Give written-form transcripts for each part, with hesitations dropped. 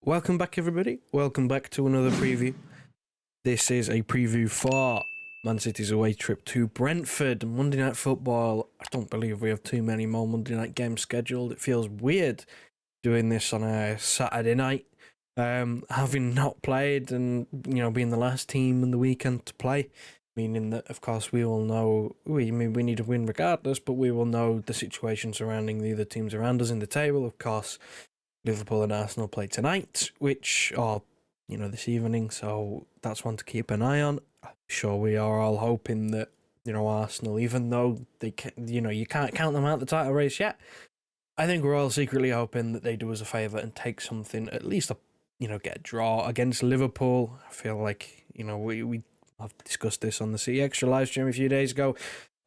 Welcome back, everybody. Welcome back to another preview. This is a preview for Man City's away trip to Brentford. Monday Night Football. I don't believe we have too many more Monday night games scheduled. It feels weird doing this on a Saturday night, having not played and, being the last team in the weekend to play. Meaning that, of course, we all know we need to win regardless, but we will know the situation surrounding the other teams around us in the table. Of course, Liverpool and Arsenal play tonight, this evening, so that's one to keep an eye on. I'm sure we are all hoping that, Arsenal, even though they you can't count them out the title race yet, I think we're all secretly hoping that they do us a favour and take something, at least get a draw against Liverpool. I feel like, we have discussed this on the City Extra live stream a few days ago.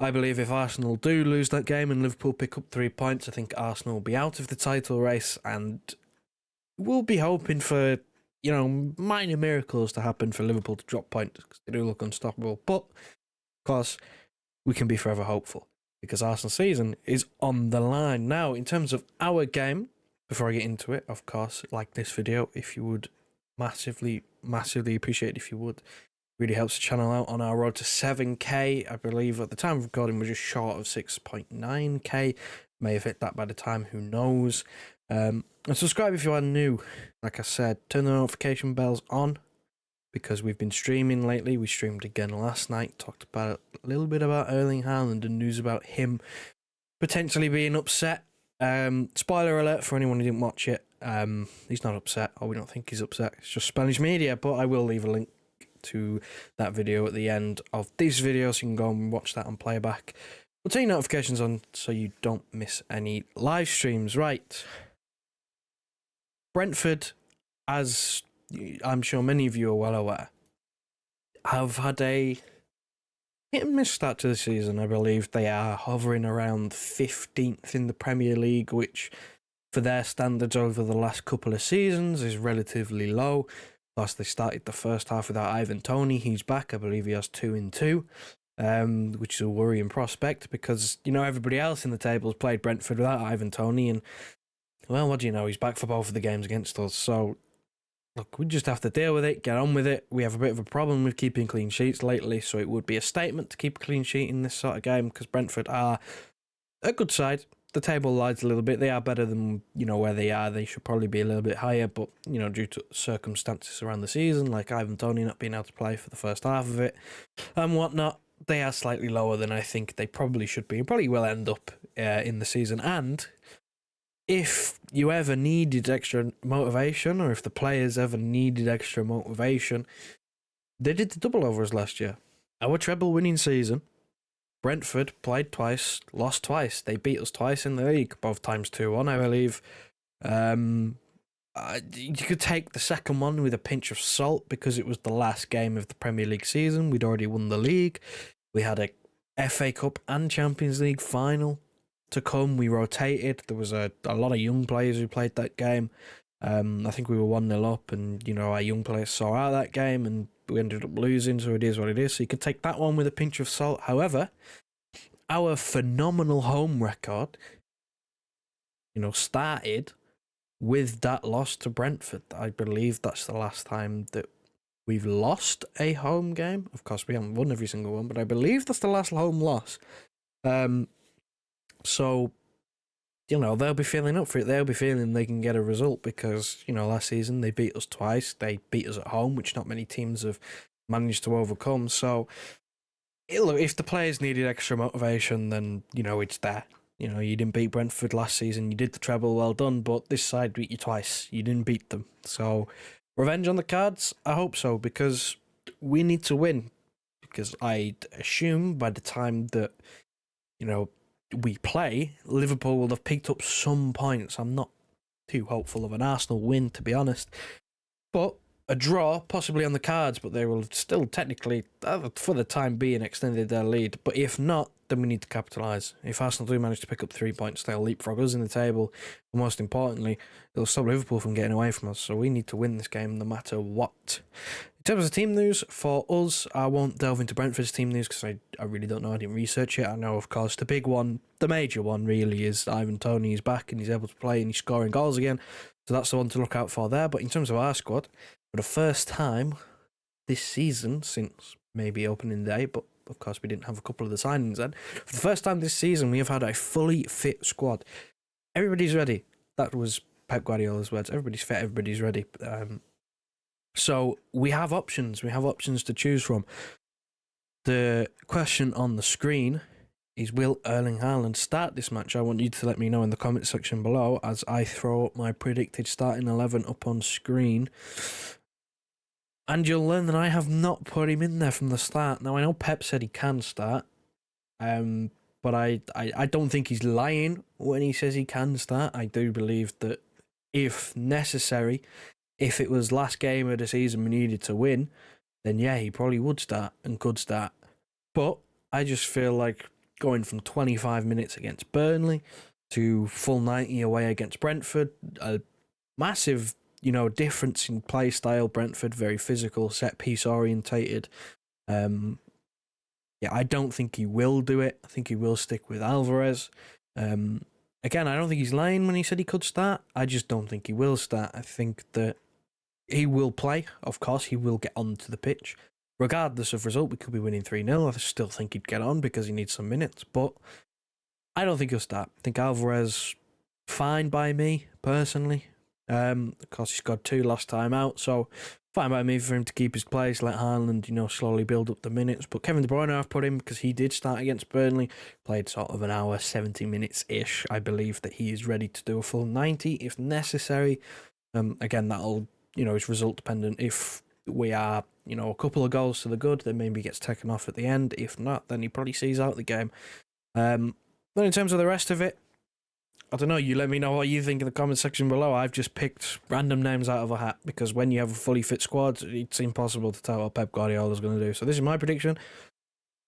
I believe if Arsenal do lose that game and Liverpool pick up 3 points, I think Arsenal will be out of the title race, and we'll be hoping for, minor miracles to happen for Liverpool to drop points because they do look unstoppable. But, of course, we can be forever hopeful because Arsenal's season is on the line. Now, in terms of our game, before I get into it, of course, like this video, if you would, massively appreciate if you would. Really helps the channel out on our road to 7k. I believe at the time of recording we're just short of 6.9k. May have hit that by the time, who knows. And subscribe if you are new. Like I said, turn the notification bells on because we've been streaming lately. We streamed again last night, talked about a little bit about Erling Haaland and news about him potentially being upset. Spoiler alert for anyone who didn't watch it. He's not upset, or we don't think he's upset. It's just Spanish media, but I will leave a link to that video at the end of this video so you can go and watch that on playback. We'll turn your notifications on so you don't miss any live streams. Right, Brentford, as I'm sure many of you are well aware, have had a hit and miss start to the season. I believe they are hovering around 15th in the Premier League, which for their standards over the last couple of seasons is relatively low. Plus, they started the first half without Ivan Toney. He's back. I believe he has 2 in 2, which is a worrying prospect because, everybody else in the table has played Brentford without Ivan Toney. And, well, what do you know? He's back for both of the games against us. So, look, we just have to deal with it, get on with it. We have a bit of a problem with keeping clean sheets lately, so it would be a statement to keep a clean sheet in this sort of game because Brentford are a good side. The table lies a little bit. They are better than, where they are. They should probably be a little bit higher, but, due to circumstances around the season, like Ivan Toney not being able to play for the first half of it and whatnot, they are slightly lower than I think they probably should be. Probably will end up in the season. And if you ever needed extra motivation, or if the players ever needed extra motivation, they did the double over us last year. Our treble winning season, Brentford played twice, lost twice. They beat us twice in the league, both times 2-1, I believe. You could take the second one with a pinch of salt because it was the last game of the Premier League season. We'd already won the league. We had a FA Cup and Champions League final to come. We rotated. There was a lot of young players who played that game. I think we were 1-0 up and, our young players saw out that game and we ended up losing, so it is what it is. So you could take that one with a pinch of salt. However, our phenomenal home record, started with that loss to Brentford. I believe that's the last time that we've lost a home game. Of course, we haven't won every single one, but I believe that's the last home loss. So, they'll be feeling up for it. They'll be feeling they can get a result because, last season they beat us twice. They beat us at home, which not many teams have managed to overcome. So, look, if the players needed extra motivation, then, it's there. You didn't beat Brentford last season. You did the treble, well done. But this side beat you twice. You didn't beat them. So, revenge on the cards? I hope so because we need to win. Because I'd assume by the time that, we play, Liverpool will have picked up some points. I'm not too hopeful of an Arsenal win, to be honest. But a draw, possibly on the cards, but they will still technically, for the time being, extended their lead. But if not, then we need to capitalise. If Arsenal do manage to pick up 3 points, they'll leapfrog us in the table. And most importantly, it'll stop Liverpool from getting away from us. So we need to win this game no matter what. In terms of team news for us, I won't delve into Brentford's team news because I really don't know. I didn't research it. I know, of course, the big one, the major one really is Ivan Toney is back and he's able to play and he's scoring goals again. So that's the one to look out for there. But in terms of our squad, for the first time this season, since maybe opening day, but of course we didn't have a couple of the signings then. For the first time this season, we have had a fully fit squad. Everybody's ready. That was Pep Guardiola's words. Everybody's fit, everybody's ready. So we have options. We have options to choose from. The question on the screen is, will Erling Haaland start this match? I want you to let me know in the comment section below as I throw up my predicted starting 11 up on screen. And you'll learn that I have not put him in there from the start. Now, I know Pep said he can start, but I don't think he's lying when he says he can start. I do believe that if necessary, if it was last game of the season we needed to win, then yeah, he probably would start and could start. But I just feel like going from 25 minutes against Burnley to full 90 away against Brentford, a massive, difference in play style. Brentford, very physical, set piece orientated. I don't think he will do it. I think he will stick with Alvarez. Again, I don't think he's lying when he said he could start. I just don't think he will start. I think that he will play. Of course, he will get onto the pitch. Regardless of result, we could be winning 3-0. I still think he'd get on because he needs some minutes. But I don't think he'll start. I think Alvarez, fine by me, personally. Of course, he scored 2 last time out, so fine by me for him to keep his place, let Haaland, slowly build up the minutes. But Kevin De Bruyne I've put him because he did start against Burnley, played sort of an hour, 70 minutes-ish. I believe that he is ready to do a full 90 if necessary. Again, that'll, is result dependent. If we are, a couple of goals to the good, then maybe he gets taken off at the end. If not, then he probably sees out the game. Then in terms of the rest of it, I don't know, you let me know what you think in the comment section below. I've just picked random names out of a hat because when you have a fully fit squad, it's impossible to tell what Pep Guardiola's going to do. So this is my prediction.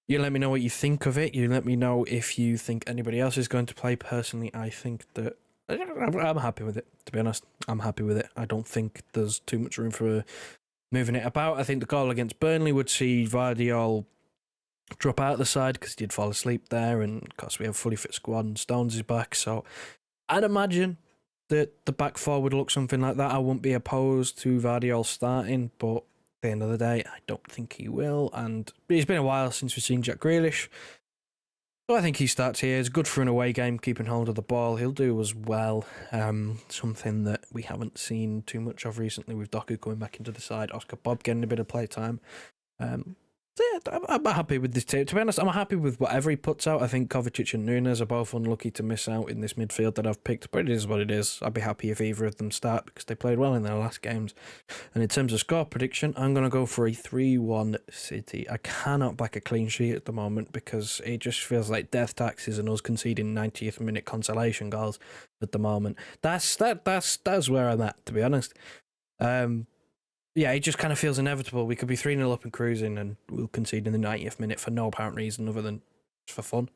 You let me know what you think of it. You let me know if you think anybody else is going to play. Personally, I think that I'm happy with it, to be honest. I'm happy with it. I don't think there's too much room for moving it about. I think the goal against Burnley would see Vardiol drop out of the side because he did fall asleep there, and of course we have a fully fit squad and Stones is back, so I'd imagine that the back four would look something like that. I wouldn't be opposed to Vardiol starting, but at the end of the day, I don't think he will, and it's been a while since we've seen Jack Grealish, so I think he starts here. It's good for an away game, keeping hold of the ball. He'll do as well. Something that we haven't seen too much of recently with Doku coming back into the side, Oscar Bob getting a bit of play time. So yeah, I'm happy with this team. To be honest, I'm happy with whatever he puts out. I think Kovacic and Nunes are both unlucky to miss out in this midfield that I've picked, but it is what it is. I'd be happy if either of them start because they played well in their last games. And in terms of score prediction, I'm going to go for a 3-1 City. I cannot back a clean sheet at the moment because it just feels like death taxes and us conceding 90th minute consolation goals at the moment. That's where I'm at, to be honest. Yeah, it just kind of feels inevitable. We could be 3-0 up and cruising and we'll concede in the 90th minute for no apparent reason other than just for fun.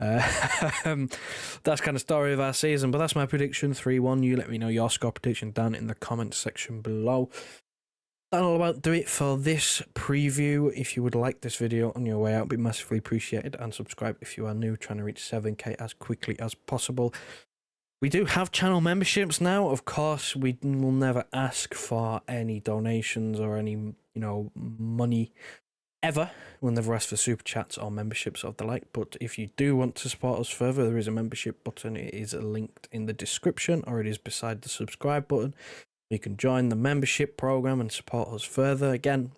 That's kind of story of our season, but that's my prediction, 3-1. You let me know your score prediction down in the comments section below. That'll about do it for this preview. If you would like this video on your way out, it'd be massively appreciated, and subscribe if you are new, trying to reach 7k as quickly as possible. We do have channel memberships now. Of course, we will never ask for any donations or any, money ever. We'll never ask for super chats or memberships of the like. But if you do want to support us further, there is a membership button. It is linked in the description, or it is beside the subscribe button. You can join the membership program and support us further. Again,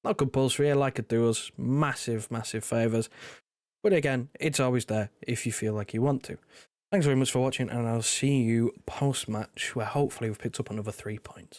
not compulsory. Like it do us massive, massive favours. But again, it's always there if you feel like you want to. Thanks very much for watching, and I'll see you post-match, where hopefully we've picked up another 3 points.